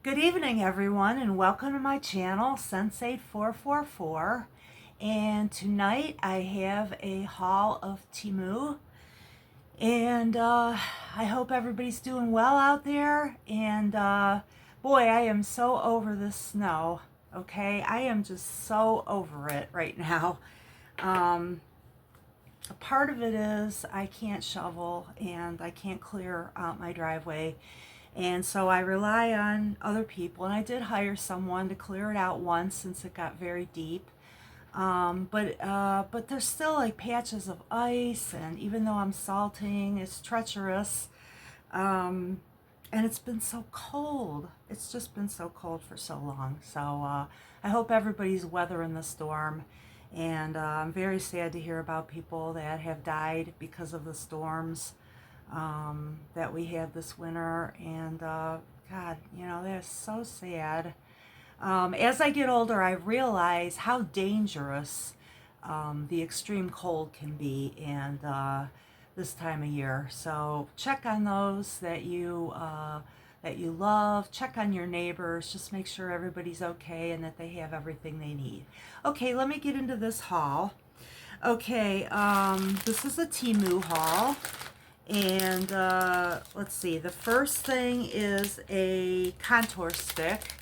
Good evening, everyone, and welcome to my channel, Sensei444. And tonight I have a haul of Temu, and I hope everybody's doing well out there. And boy, I am so over this snow. Okay, I am just so over it right now. A part of it is I can't shovel and I can't clear out my driveway. And so I rely on other people, and I did hire someone to clear it out once since it got very deep. But there's still like patches of ice, and even though I'm salting, it's treacherous. And it's been so cold. It's just been so cold for so long. So I hope everybody's weathering the storm. And I'm very sad to hear about people that have died because of the storms that we had this winter. And God, you know, that's so sad. As I get older, I realize how dangerous the extreme cold can be, and this time of year. So check on those that you love. Check on your neighbors. Just make sure everybody's okay and that they have everything they need. Okay, let me get into this haul. Okay, this is a Temu haul. And let's see, the first thing is a contour stick,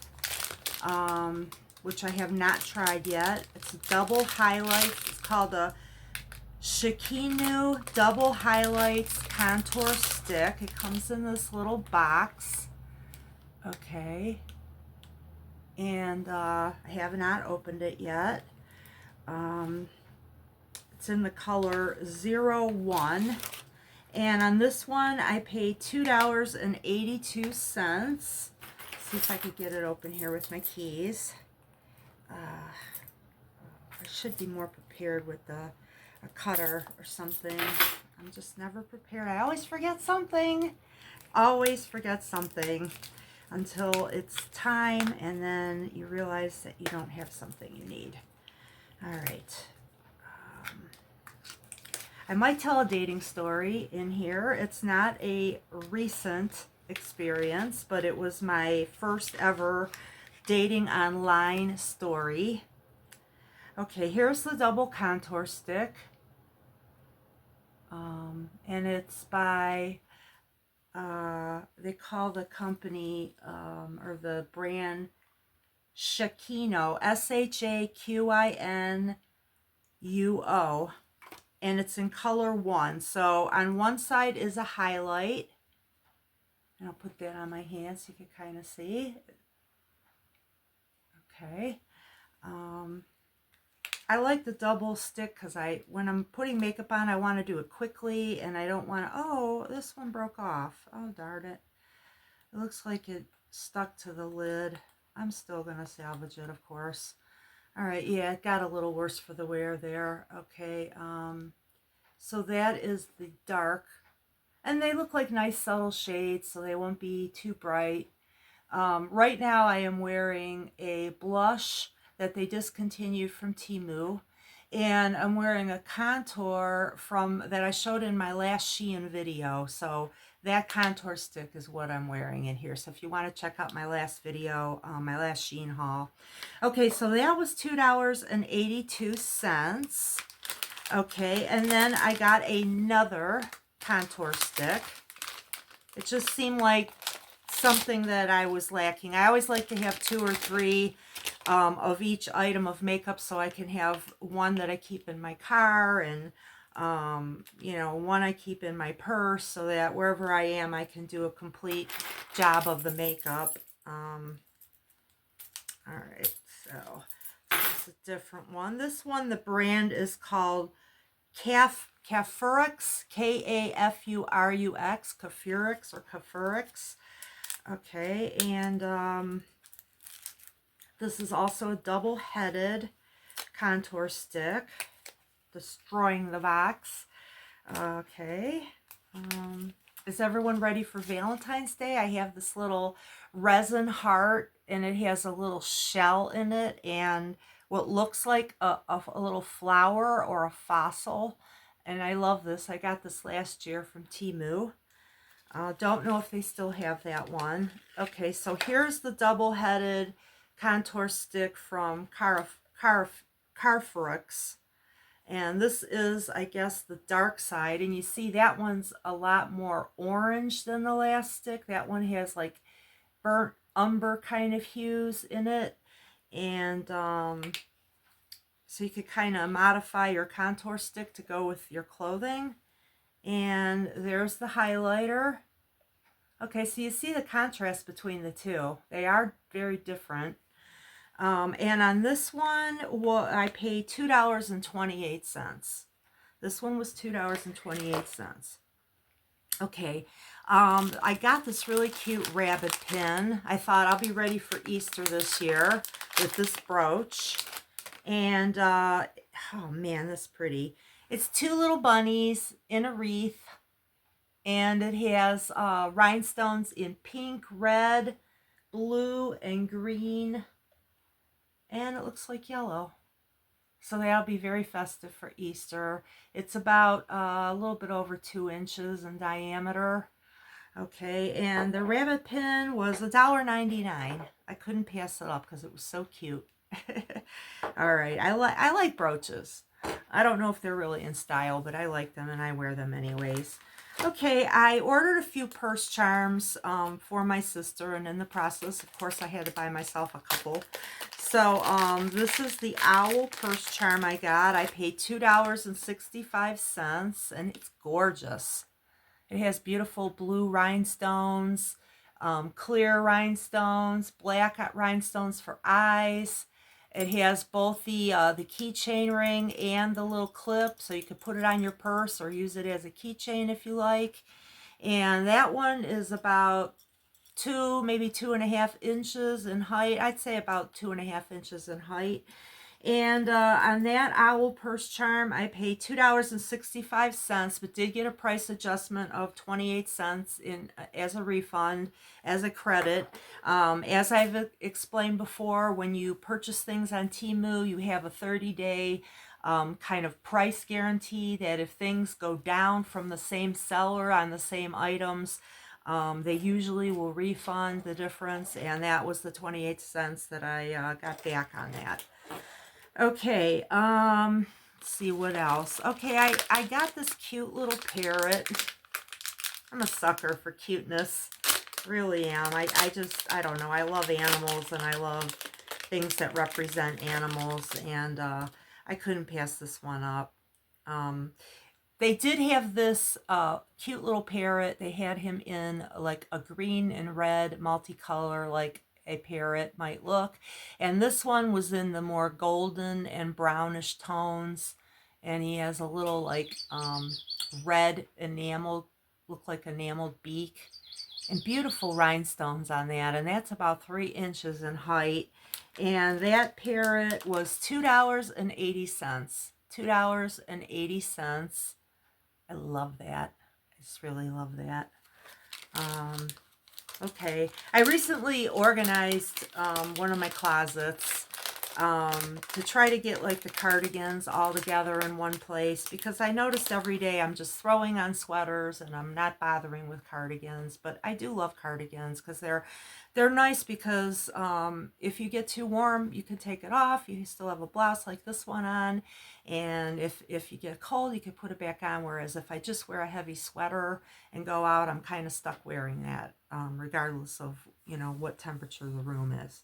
which I have not tried yet. It's a double highlight. It's called a Shikinu Double Highlights Contour Stick. It comes in this little box. Okay. And I have not opened it yet. It's in the color 01. And on this one, I paid $2.82. See if I could get it open here with my keys. I should be more prepared with a cutter or something. I'm just never prepared. I always forget something. Always forget something until it's time, and then you realize that you don't have something you need. All right. I might tell a dating story in here. It's not a recent experience, but it was my first ever dating online story. Okay, here's the double contour stick. And it's by, they call the company, or the brand Shakino, Shaquinuo. And it's in color 1. So on one side is a highlight. And I'll put that on my hand so you can kind of see. Okay. I like the double stick because when I'm putting makeup on, I want to do it quickly, and I don't want to, oh, this one broke off. Oh, darn it. It looks like it stuck to the lid. I'm still going to salvage it, of course. All right, yeah, it got a little worse for the wear there. Okay, so that is the dark. And they look like nice subtle shades, so they won't be too bright. Right now I am wearing a blush that they discontinued from Temu. And I'm wearing a contour that I showed in my last Shein video. So that contour stick is what I'm wearing in here. So if you want to check out my last video, my last Shein haul. Okay, so that was $2.82. Okay, and then I got another contour stick. It just seemed like something that I was lacking. I always like to have 2 or 3 of each item of makeup, so I can have one that I keep in my car, and you know, one I keep in my purse, so that wherever I am I can do a complete job of the makeup. All right, so this is a different one. This one, the brand is called Cafurix, Kafurux, Cafurix or Cafurix. Okay, and this is also a double-headed contour stick, destroying the box. Okay, is everyone ready for Valentine's Day? I have this little resin heart, and it has a little shell in it, and what looks like a little flower or a fossil. And I love this. I got this last year from Temu. Don't know if they still have that one. Okay, so here's the double-headed contour stick from Carforix. And this is, I guess, the dark side. And you see that one's a lot more orange than the last stick. That one has like burnt umber kind of hues in it. And so you could kind of modify your contour stick to go with your clothing. And there's the highlighter. Okay, so you see the contrast between the two. They are very different. And on this one, well, I paid $2.28. This one was $2.28. Okay, I got this really cute rabbit pin. I thought I'll be ready for Easter this year with this brooch. And, oh man, that's pretty. It's two little bunnies in a wreath. And it has rhinestones in pink, red, blue, and green. And it looks like yellow. So that'll be very festive for Easter. It's about a little bit over 2 inches in diameter. Okay, and the rabbit pin was $1.99. I couldn't pass it up because it was so cute. All right, I like brooches. I don't know if they're really in style, but I like them and I wear them anyways. Okay, I ordered a few purse charms for my sister, and in the process, of course, I had to buy myself a couple. So this is the owl purse charm I got. I paid $2.65, and it's gorgeous. It has beautiful blue rhinestones, clear rhinestones, black rhinestones for eyes. It has both the keychain ring and the little clip, so you could put it on your purse or use it as a keychain if you like. And that one is about maybe 2.5 inches in height. I'd say about 2.5 inches in height. And on that owl purse charm, I paid $2.65, but did get a price adjustment of 28 cents as a refund, as a credit. As I've explained before, when you purchase things on Temu, you have a 30-day kind of price guarantee that if things go down from the same seller on the same items, they usually will refund the difference, and that was the 28 cents that I got back on that. Okay, let's see what else. Okay, I got this cute little parrot. I'm a sucker for cuteness. Really am. I don't know. I love animals and I love things that represent animals, and I couldn't pass this one up. They did have this cute little parrot. They had him in like a green and red multicolor, like a parrot might look. And this one was in the more golden and brownish tones. And he has a little like red enameled, look like enameled beak. And beautiful rhinestones on that. And that's about 3 inches in height. And that parrot was $2.80. $2.80. I love that. I just really love that. Okay, I recently organized one of my closets to try to get like the cardigans all together in one place, because I noticed every day I'm just throwing on sweaters and I'm not bothering with cardigans. But I do love cardigans because they're nice, because if you get too warm, you can take it off. You still have a blouse like this one on, and if you get cold, you can put it back on. Whereas if I just wear a heavy sweater and go out, I'm kind of stuck wearing that, regardless of what temperature the room is.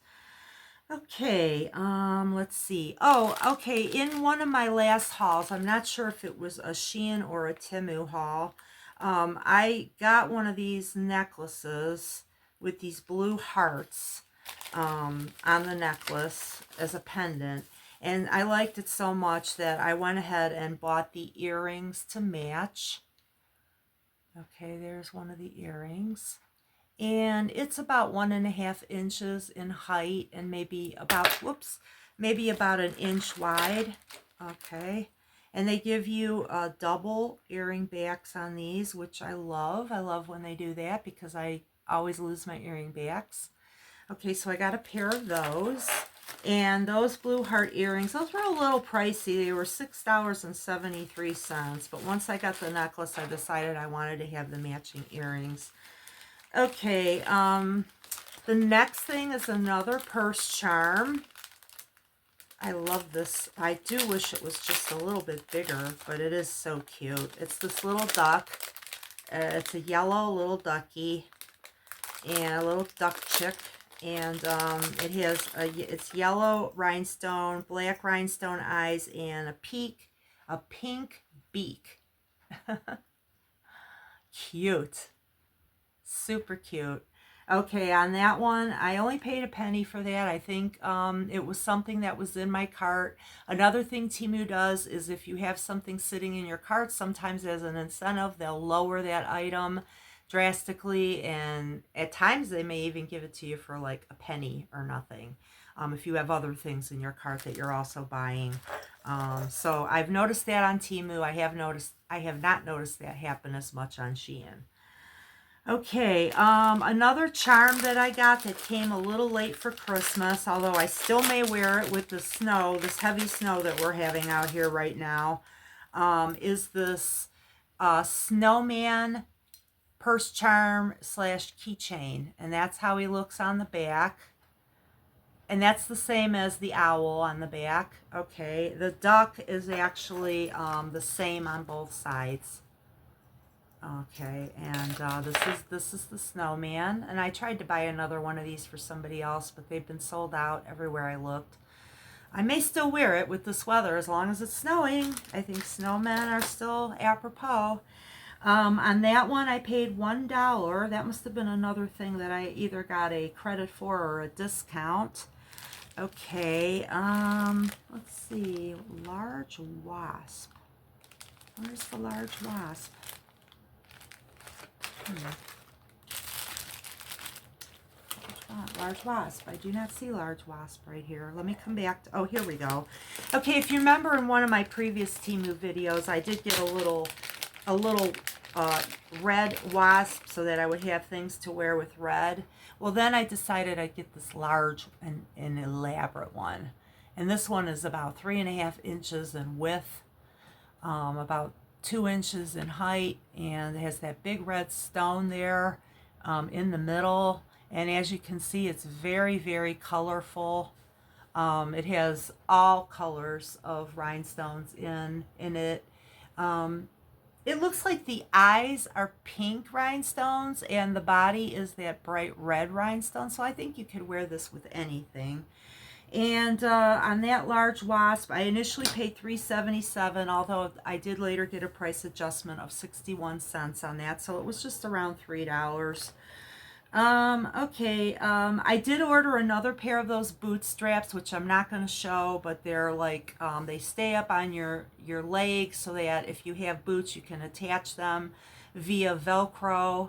Okay, let's see. Oh, okay, in one of my last hauls, I'm not sure if it was a Shein or a Temu haul, I got one of these necklaces with these blue hearts on the necklace as a pendant. And I liked it so much that I went ahead and bought the earrings to match. Okay, there's one of the earrings. And it's about 1.5 inches in height and maybe about, maybe about 1 inch wide. Okay. And they give you double earring backs on these, which I love. I love when they do that because I always lose my earring backs. Okay, so I got a pair of those. And those blue heart earrings, those were a little pricey. They were $6.73. But once I got the necklace, I decided I wanted to have the matching earrings. Okay, the next thing is another purse charm. I love this. I do wish it was just a little bit bigger, but it is so cute. It's this little duck. It's a yellow little ducky and a little duck chick. And it has it's yellow rhinestone, black rhinestone eyes, and a pink beak. Cute. Super cute. Okay, on that one, I only paid a penny for that. I think it was something that was in my cart. Another thing Temu does is if you have something sitting in your cart, sometimes as an incentive, they'll lower that item drastically, and at times they may even give it to you for like a penny or nothing. If you have other things in your cart that you're also buying. So I've noticed that on Temu. I have not noticed that happen as much on Shein. Okay, another charm that I got that came a little late for Christmas, although I still may wear it with the snow, this heavy snow that we're having out here right now, is this snowman purse charm / keychain. And that's how he looks on the back. And that's the same as the owl on the back. Okay, the duck is actually the same on both sides. Okay, and this is the snowman, and I tried to buy another one of these for somebody else, but they've been sold out everywhere I looked. I may still wear it with this weather as long as it's snowing. I think snowmen are still apropos. On that one, I paid $1. That must have been another thing that I either got a credit for or a discount. Okay, let's see, large wasp. Where's the large wasp? Large wasp. I do not see large wasp right here. Let me come back to, oh, here we go. Okay, if you remember in one of my previous Temu videos, I did get a little red wasp so that I would have things to wear with red. Well, then I decided I'd get this large and elaborate one. And this one is about 3.5 inches in width, about 2 inches in height, and it has that big red stone there in the middle. And as you can see, it's very, very colorful. It has all colors of rhinestones in it. It looks like the eyes are pink rhinestones and the body is that bright red rhinestone. So I think you could wear this with anything. And on that large wasp, I initially paid $3.77, although I did later get a price adjustment of 61 cents on that. So it was just around $3. Okay, I did order another pair of those boot straps, which I'm not going to show, but they're like, they stay up on your legs so that if you have boots, you can attach them via Velcro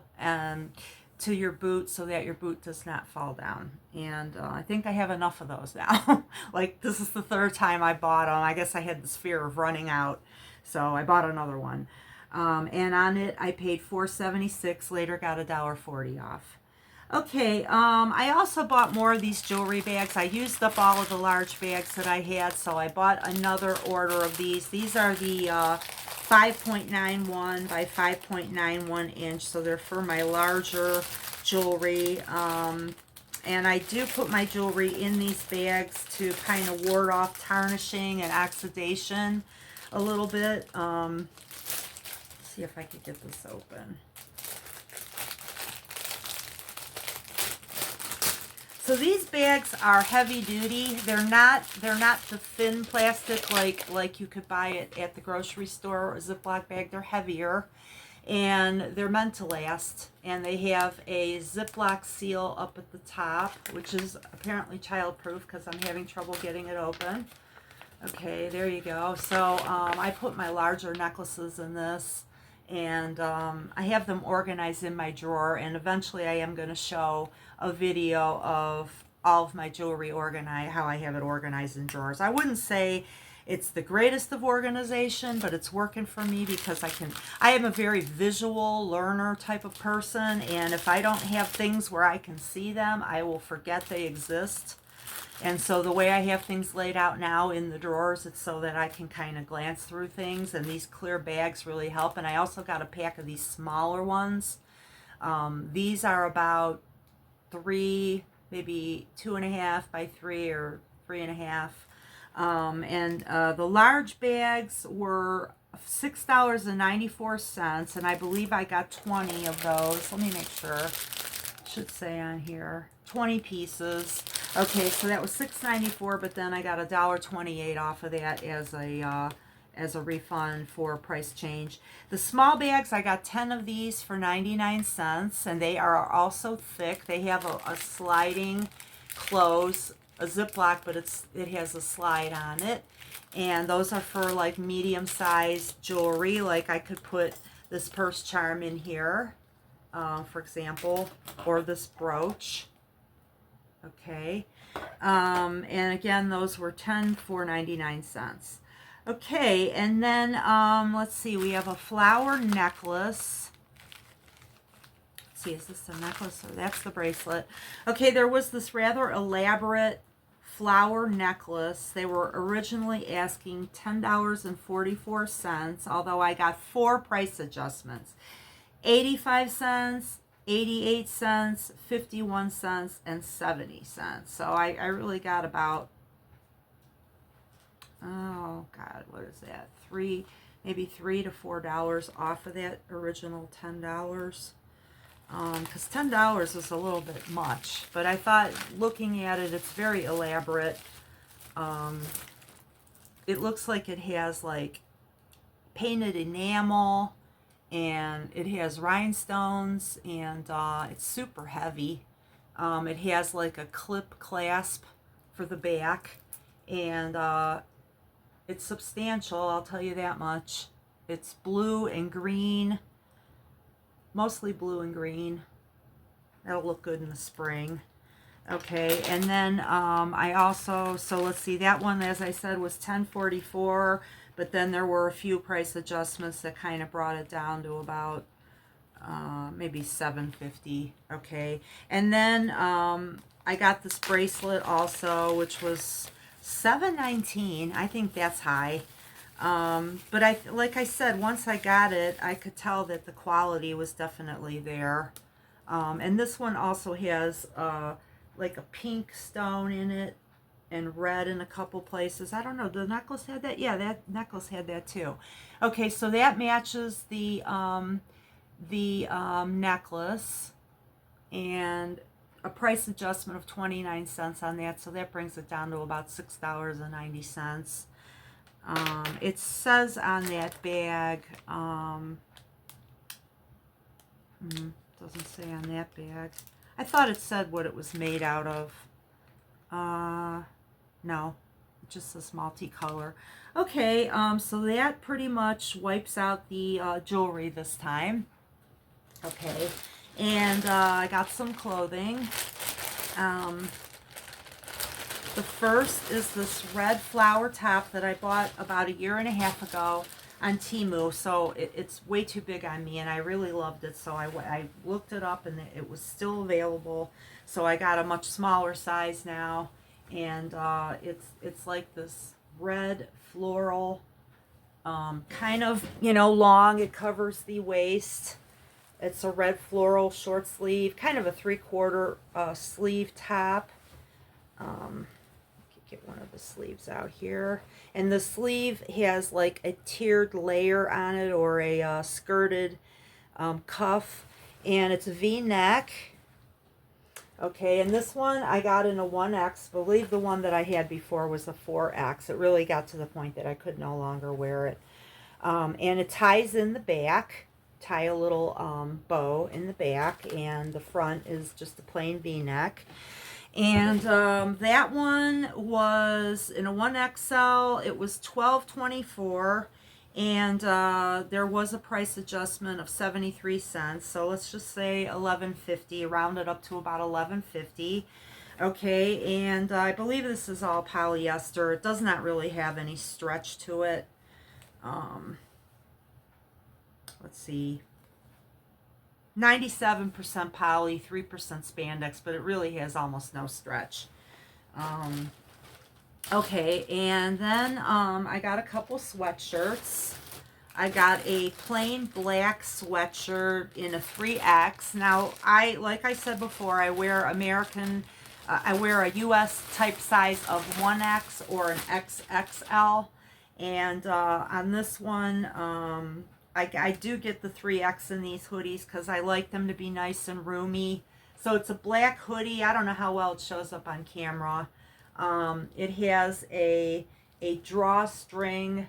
to your boot so that your boot does not fall down. And I think I have enough of those now. Like, this is the third time I bought them. I guess I had this fear of running out, so I bought another one. And on it, I paid $4.76, later got $1.40 off. Okay, I also bought more of these jewelry bags. I used up all of the large bags that I had, so I bought another order of these. These are the 5.91 by 5.91 inch, so they're for my larger jewelry. And I do put my jewelry in these bags to kind of ward off tarnishing and oxidation a little bit. Let's see if I could get this open. So these bags are heavy duty. They're not the thin plastic like you could buy it at the grocery store or a Ziploc bag. They're heavier and they're meant to last. And they have a Ziploc seal up at the top, which is apparently childproof because I'm having trouble getting it open. Okay, there you go. So I put my larger necklaces in this, and I have them organized in my drawer, and eventually I am going to show a video of all of my jewelry organized, how I have it organized in drawers. I wouldn't say it's the greatest of organization, but it's working for me because I am a very visual learner type of person, and if I don't have things where I can see them, I will forget they exist. And so the way I have things laid out now in the drawers, it's so that I can kind of glance through things, and these clear bags really help. And I also got a pack of these smaller ones. These are about 3, maybe 2.5 by 3 or 3.5. And the large bags were $6.94, and I believe I got 20 of those. Let me make sure. Should say on here 20 pieces. Okay, so that was $6.94, but then I got $1.28 off of that as a refund for price change. The small bags, I got 10 of these for 99 cents, and they are also thick. They have a sliding close, a Ziploc, but it has a slide on it. And those are for like medium sized jewelry. Like I could put this purse charm in here, for example, or this brooch. Okay. And again, those were 10 for 99 cents. Okay, and then let's see, we have a flower necklace. Let's see, is this the necklace or that's the bracelet? Okay, there was this rather elaborate flower necklace. They were originally asking $10.44, although I got 4 price adjustments. 85 cents, 88 cents, 51 cents, and 70 cents. So I really got about, oh God, what is that? Maybe $3 to $4 off of that original $10. Because $10 is a little bit much, but I thought looking at it, it's very elaborate. It looks like it has like painted enamel, and it has rhinestones, and it's super heavy. It has like a clip clasp for the back, and it's substantial, I'll tell you that much. It's blue and green, mostly blue and green. That'll look good in the spring. Okay, and then I also, so let's see, that one, as I said, was $10.44, but then there were a few price adjustments that kind of brought it down to about maybe $7.50. Okay, and then I got this bracelet also, which was $7.19. I think that's high. But like I said, once I got it, I could tell that the quality was definitely there. And this one also has like a pink stone in it and red in a couple places. I don't know, the necklace had that? Yeah, that necklace had that too. Okay, so that matches the necklace, and a price adjustment of 29 cents on that, so that brings it down to about $6.90. It says on that bag, doesn't say on that bag. I thought it said what it was made out of. No, it just says multicolor. Okay, so that pretty much wipes out the jewelry this time. Okay, and I got some clothing. The first is this red flower top that I bought about 1.5 years ago on Temu. So it's way too big on me, and I really loved it. So I looked it up, and it was still available. So I got a much smaller size now, and it's like this red floral, kind of, long. It covers the waist. It's a red floral short sleeve, kind of a 3/4 sleeve top. Get one of the sleeves out here, and the sleeve has like a tiered layer on it, or a skirted cuff, and it's a V-neck. Okay, and this one I got in a 1X. I believe the one that I had before was a 4X. It really got to the point that I could no longer wear it. And it ties in the back. Tie a little bow in the back, and the front is just a plain V-neck. And that one was in a 1XL. It was $12.24, and there was a price adjustment of 73 cents. So let's just say $11.50, round it up to about $11.50. Okay, and I believe this is all polyester. It does not really have any stretch to it. Let's see. 97% poly, 3% spandex, but it really has almost no stretch. Okay, and then I got a couple sweatshirts. I got a plain black sweatshirt in a 3X. Now, like I said before, I wear I wear a US type size of 1X or an XXL. And on this one, I do get the 3X in these hoodies because I like them to be nice and roomy. So it's a black hoodie. I don't know how well it shows up on camera. It has a drawstring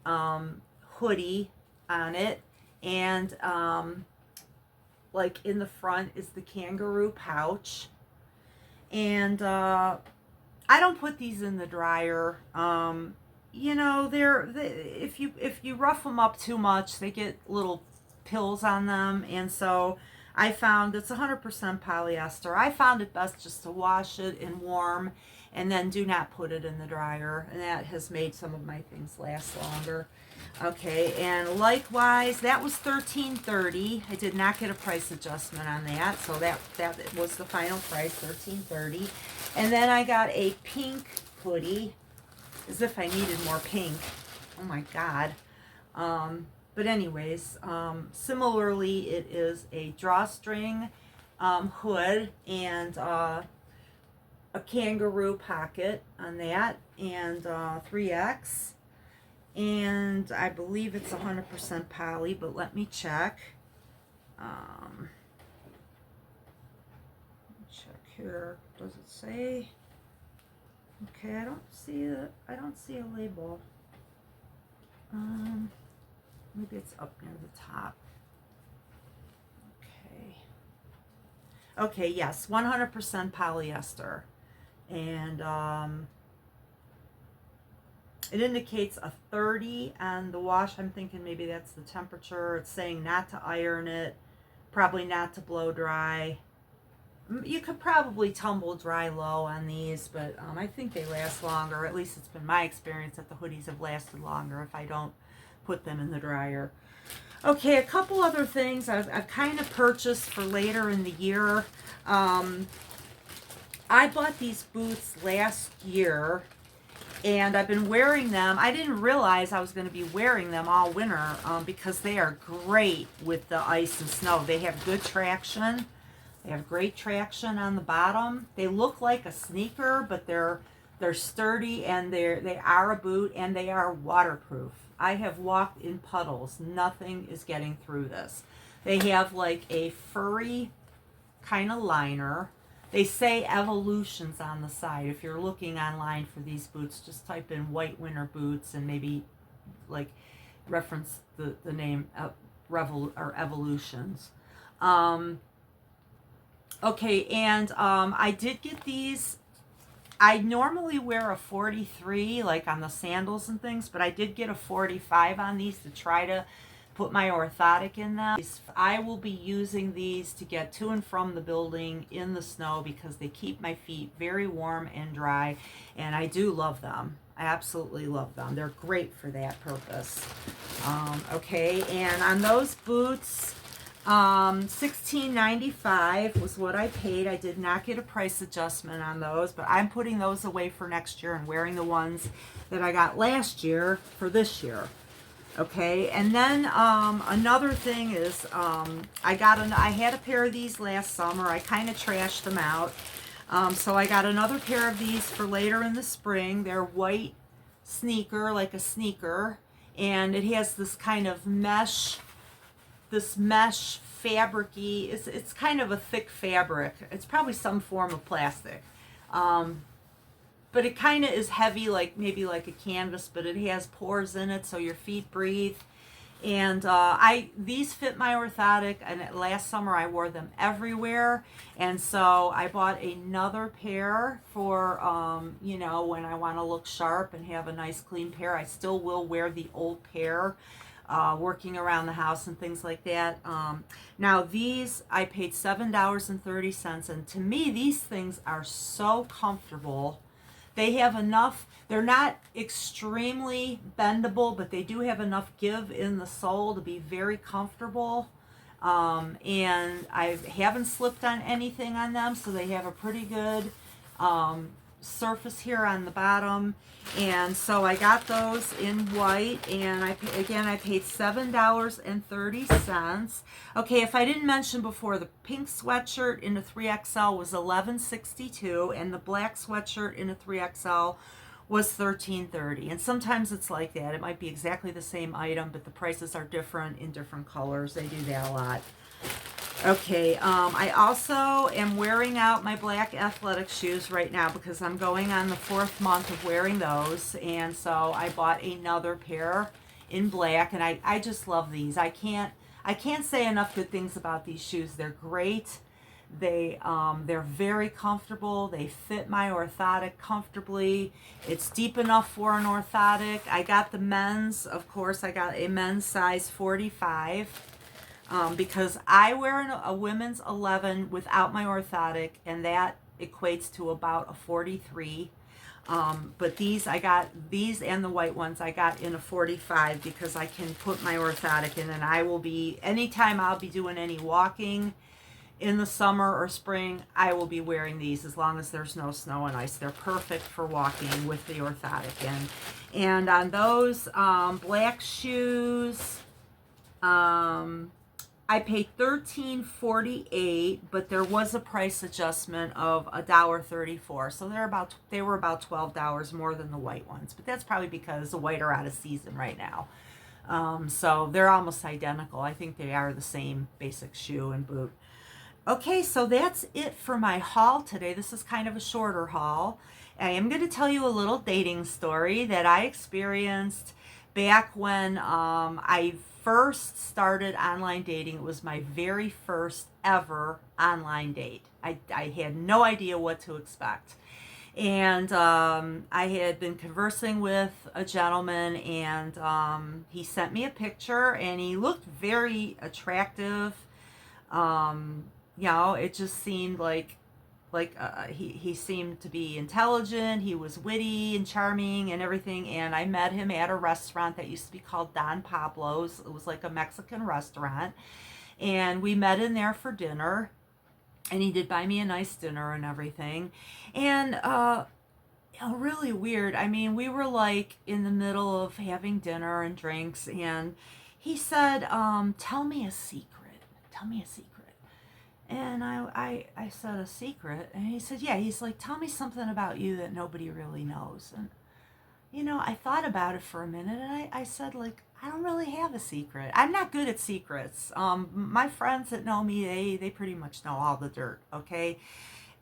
hoodie on it, and like in the front is the kangaroo pouch. And I don't put these in the dryer. You know, if you rough them up too much, they get little pills on them, and so I found it's 100% polyester. I found it best just to wash it in warm and then do not put it in the dryer, and that has made some of my things last longer. Okay, and likewise, that was $13.30. I did not get a price adjustment on that, so that was the final price, $13.30. And then I got a pink hoodie, as if I needed more pink. Oh my God. But anyways, similarly, it is a drawstring hood and a kangaroo pocket on that, and 3X. And I believe it's 100% poly, but let me check. Check here. Does it say? Okay, I don't see a label. Maybe it's up near the top. Okay, yes, 100% polyester. And it indicates a 30 on the wash. I'm thinking maybe that's the temperature. It's saying not to iron it, probably not to blow dry. You could probably tumble dry low on these, but I think they last longer. At least it's been my experience that the hoodies have lasted longer if I don't put them in the dryer. Okay, a couple other things I've kind of purchased for later in the year. I bought these boots last year, and I've been wearing them. I didn't realize I was going to be wearing them all winter because they are great with the ice and snow. They have good traction. They have great traction on the bottom. They look like a sneaker, but they're sturdy, and they are a boot, and they are waterproof. I have walked in puddles. Nothing is getting through this. They have like a furry kind of liner. They say Evolutions on the side. If you're looking online for these boots, just type in white winter boots and maybe like reference the name Evolutions. Okay, and I did get these. I normally wear a 43 like on the sandals and things, but I did get a 45 on these to try to put my orthotic in them. I will be using these to get to and from the building in the snow because they keep my feet very warm and dry, and I do love them. I absolutely love them. They're great for that purpose. Okay, and on those boots, $16.95 was what I paid. I did not get a price adjustment on those, but I'm putting those away for next year and wearing the ones that I got last year for this year. Okay, and then another thing is I had a pair of these last summer. I kind of trashed them out. So I got another pair of these for later in the spring. They're white sneaker, like a sneaker, and it has this kind of mesh fabric-y, it's kind of a thick fabric. It's probably some form of plastic. But it kind of is heavy, like maybe like a canvas, but it has pores in it so your feet breathe. And these fit my orthotic, and last summer I wore them everywhere. And so I bought another pair for, when I want to look sharp and have a nice clean pair. I still will wear the old pair working around the house and things like that. Now these, I paid $7.30, and to me these things are so comfortable. They have enough, they're not extremely bendable, but they do have enough give in the sole to be very comfortable. And I haven't slipped on anything on them, so they have a pretty good surface here on the bottom, and so I got those in white, and I paid $7.30. Okay, if I didn't mention before, the pink sweatshirt in a 3XL was $11.62, and the black sweatshirt in a 3XL was $13.30. And sometimes it's like that. It might be exactly the same item, but the prices are different in different colors. They do that a lot. Okay, I also am wearing out my black athletic shoes right now because I'm going on the 4th month of wearing those. And so I bought another pair in black, and I just love these. I can't say enough good things about these shoes. They're great. They're very comfortable. They fit my orthotic comfortably. It's deep enough for an orthotic. I got the men's, of course. I got a men's size 45. Because I wear a women's 11 without my orthotic, and that equates to about a 43. But I got these and the white ones I got in a 45 because I can put my orthotic in, and I will be, anytime I'll be doing any walking in the summer or spring, I will be wearing these as long as there's no snow and ice. They're perfect for walking with the orthotic in. And on those black shoes, I paid $13.48, but there was a price adjustment of $1.34. So they were about $12 more than the white ones. But that's probably because the white are out of season right now. So they're almost identical. I think they are the same basic shoe and boot. Okay, so that's it for my haul today. This is kind of a shorter haul. I am going to tell you a little dating story that I experienced back when I first started online dating. It was my very first ever online date. I had no idea what to expect. And I had been conversing with a gentleman, and he sent me a picture, and he looked very attractive. It just seemed like he seemed to be intelligent. He was witty and charming and everything. And I met him at a restaurant that used to be called Don Pablo's. It was like a Mexican restaurant, and we met in there for dinner, and he did buy me a nice dinner and everything. And really weird. I mean, we were like in the middle of having dinner and drinks, and he said, tell me a secret. Tell me a secret. And I said, a secret? And he said, yeah. He's like, tell me something about you that nobody really knows. And, I thought about it for a minute, and I said, like, I don't really have a secret. I'm not good at secrets. My friends that know me, they pretty much know all the dirt, okay?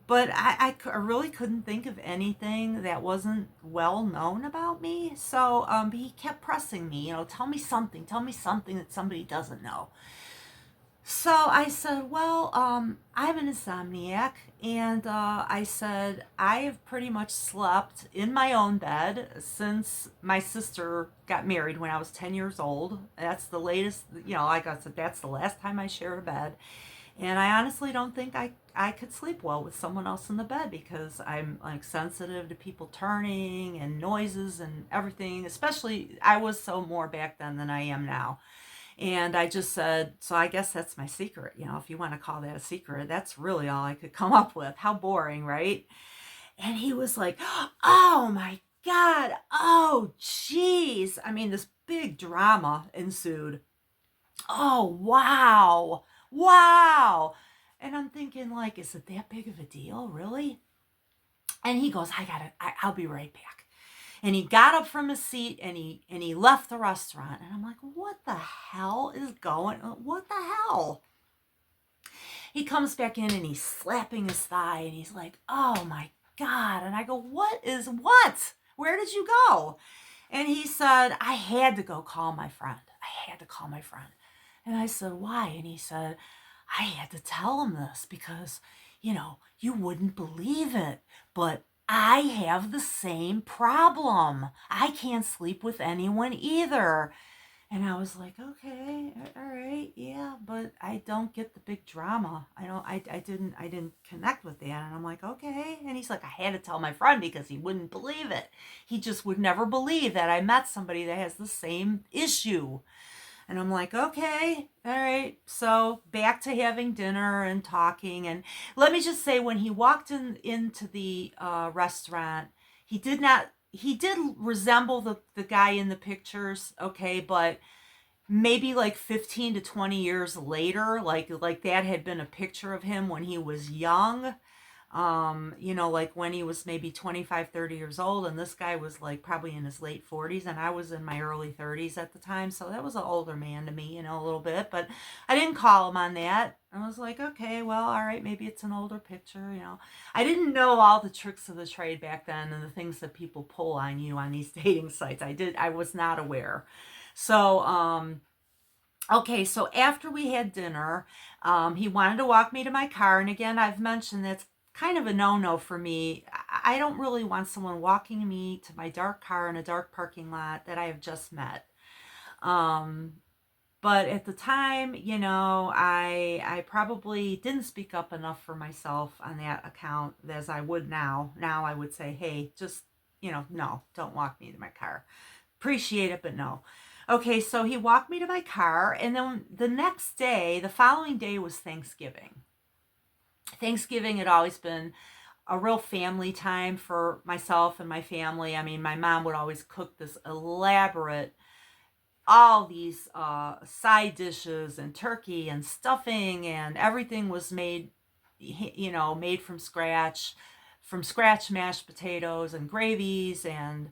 But I really couldn't think of anything that wasn't well known about me. So he kept pressing me, tell me something that somebody doesn't know. So I said, well, I'm an insomniac, and I said, I have pretty much slept in my own bed since my sister got married when I was 10 years old. That's the latest, like I said, that's the last time I shared a bed. And I honestly don't think I could sleep well with someone else in the bed because I'm like sensitive to people turning and noises and everything. Especially, I was so more back then than I am now. And I just said, so I guess that's my secret. If you want to call that a secret, that's really all I could come up with. How boring, right? And he was like, oh my God. Oh, geez. I mean, this big drama ensued. Oh, wow. Wow. And I'm thinking, like, is it that big of a deal? Really? And he goes, I'll be right back. And he got up from his seat, and he left the restaurant. And I'm like, what the hell is going on? What the hell? He comes back in, and he's slapping his thigh, and he's like, oh my God. And I go, what? Where did you go? And he said, I had to go call my friend. And I said, why? And he said, I had to tell him this because, you wouldn't believe it, but I have the same problem. I can't sleep with anyone either. And I was like, okay, all right, yeah, but I don't get the big drama. I didn't connect with that. And I'm like, okay. And he's like, I had to tell my friend because he wouldn't believe it. He just would never believe that I met somebody that has the same issue. And I'm like, okay, all right. So back to having dinner and talking. And let me just say, when he walked into the restaurant, he did resemble the guy in the pictures, okay, but maybe like 15 to 20 years later, like that had been a picture of him when he was young, like when he was maybe 25, 30 years old, and this guy was like probably in his late 40s, and I was in my early 30s at the time, so that was an older man to me, a little bit, but I didn't call him on that. I was like, okay, well, all right, maybe it's an older picture. I didn't know all the tricks of the trade back then and the things that people pull on you on these dating sites. I was not aware. So, okay, so after we had dinner, he wanted to walk me to my car. And again, I've mentioned that's kind of a no-no for me. I don't really want someone walking me to my dark car in a dark parking lot that I have just met. Um, but at the time, I probably didn't speak up enough for myself on that account as I would now. Now I would say, hey, just, no, don't walk me to my car. Appreciate it, but no. Okay, so he walked me to my car, and then the next day, the following day was Thanksgiving. Thanksgiving had always been a real family time for myself and my family. I mean, my mom would always cook this elaborate, all these side dishes and turkey and stuffing, and everything was made, made from scratch mashed potatoes and gravies and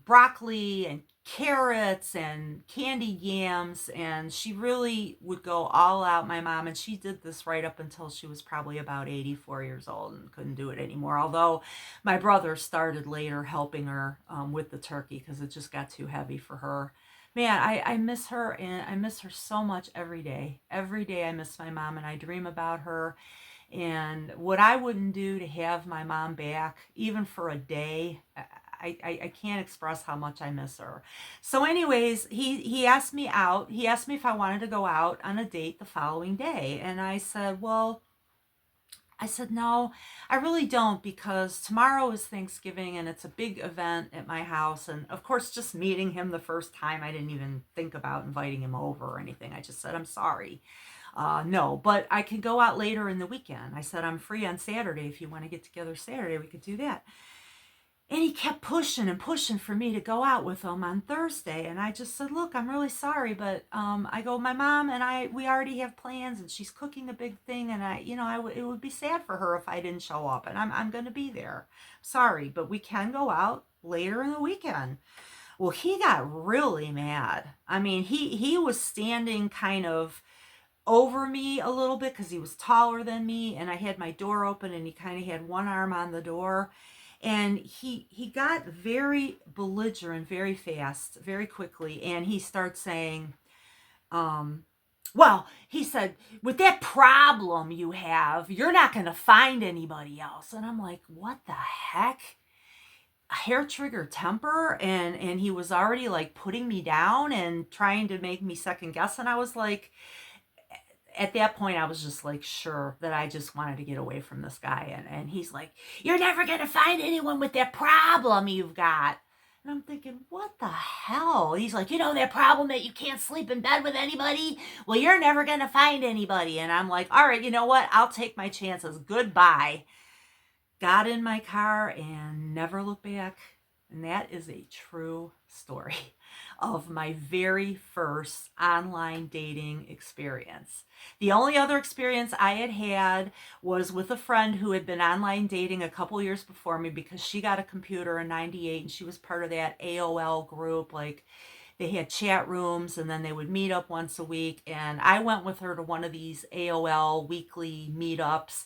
broccoli and carrots and candied yams. And she really would go all out, my mom, and she did this right up until she was probably about 84 years old and couldn't do it anymore. Although my brother started later helping her with the turkey because it just got too heavy for her. Man, I miss her, and I miss her so much every day. Every day I miss my mom, and I dream about her. And what I wouldn't do to have my mom back, even for a day, I can't express how much I miss her. So anyways, he asked me out. He asked me if I wanted to go out on a date the following day. And I said, no, I really don't, because tomorrow is Thanksgiving and it's a big event at my house. And of course, just meeting him the first time, I didn't even think about inviting him over or anything. I just said, I'm sorry. No, but I can go out later in the weekend. I said, I'm free on Saturday. If you want to get together Saturday, we could do that. And he kept pushing and pushing for me to go out with him on Thursday. And I just said, look, I'm really sorry, but I go, my mom and we already have plans, and she's cooking a big thing. And it would be sad for her if I didn't show up, and I'm going to be there. Sorry, but we can go out later in the weekend. Well, he got really mad. I mean, he was standing kind of over me a little bit because he was taller than me, and I had my door open, and he kind of had one arm on the door. And he got very belligerent very fast, very quickly, and he starts saying, well, he said, with that problem you have, you're not going to find anybody else. And I'm like, what the heck? Hair trigger temper? And he was already like putting me down and trying to make me second guess. And I was like, at that point, I was just like sure that I just wanted to get away from this guy. And he's like, you're never going to find anyone with that problem you've got. And I'm thinking, what the hell? He's like, that problem that you can't sleep in bed with anybody? Well, you're never going to find anybody. And I'm like, all right, you know what? I'll take my chances. Goodbye. Got in my car and never looked back. And that is a true story of my very first online dating experience. The only other experience I had was with a friend who had been online dating a couple years before me, because she got a computer in 98 and she was part of that AOL group. Like, they had chat rooms and then they would meet up once a week. And I went with her to one of these AOL weekly meetups.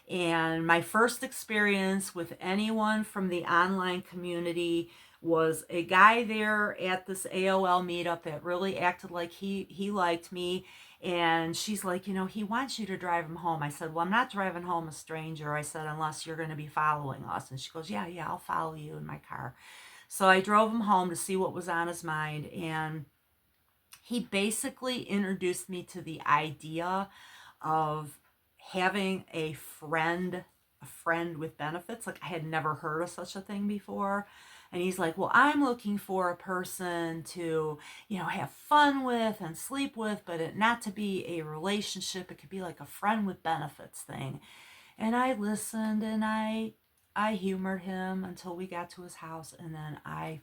And my first experience with anyone from the online community was a guy there at this AOL meetup that really acted like he liked me. And she's like, he wants you to drive him home. I said, well, I'm not driving home a stranger. I said, unless you're going to be following us. And she goes, yeah, I'll follow you in my car. So I drove him home to see what was on his mind. And he basically introduced me to the idea of having a friend a friend with benefits. Like, I had never heard of such a thing before. And he's like, well, I'm looking for a person to, have fun with and sleep with, but it not to be a relationship. It could be like a friend with benefits thing. And I listened, and I humored him until we got to his house, and then I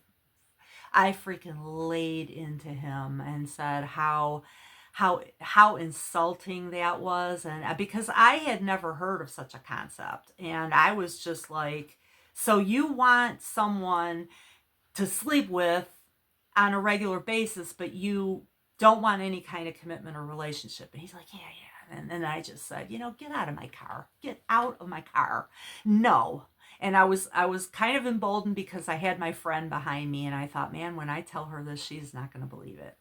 freaking laid into him and said how insulting that was. And because I had never heard of such a concept, and I was just like, so you want someone to sleep with on a regular basis, but you don't want any kind of commitment or relationship? And he's like, yeah. And then I just said, get out of my car. Get out of my car. No. And I was kind of emboldened because I had my friend behind me, and I thought, man, when I tell her this, she's not going to believe it.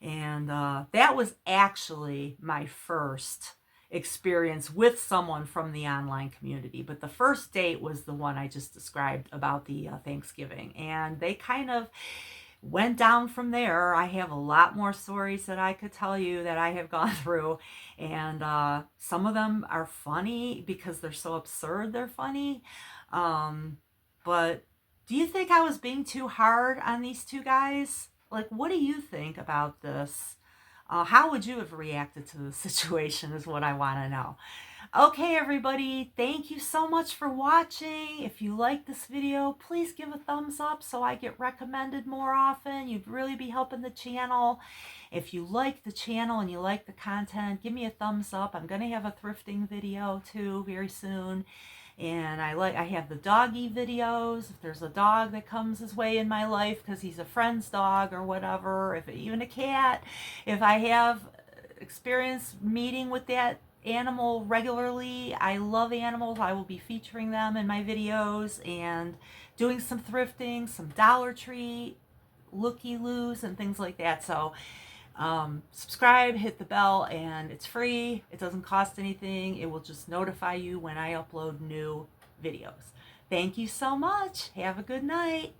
And that was actually my first experience with someone from the online community. But the first date was the one I just described about the Thanksgiving. And they kind of went down from there. I have a lot more stories that I could tell you that I have gone through. And some of them are funny because they're so absurd, they're funny. But do you think I was being too hard on these two guys? Like, what do you think about this? How would you have reacted to the situation is what I want to know. Okay, everybody, thank you so much for watching. If you like this video, please give a thumbs up so I get recommended more often. You'd really be helping the channel. If you like the channel and you like the content, give me a thumbs up. I'm going to have a thrifting video too very soon. And I have the doggy videos. If there's a dog that comes his way in my life because he's a friend's dog or whatever, if even a cat, if I have experience meeting with that animal regularly, I love animals, I will be featuring them in my videos and doing some thrifting, some Dollar Tree looky-loos and things like that. So subscribe, hit the bell, and it's free. It doesn't cost anything. It will just notify you when I upload new videos. Thank you so much. Have a good night.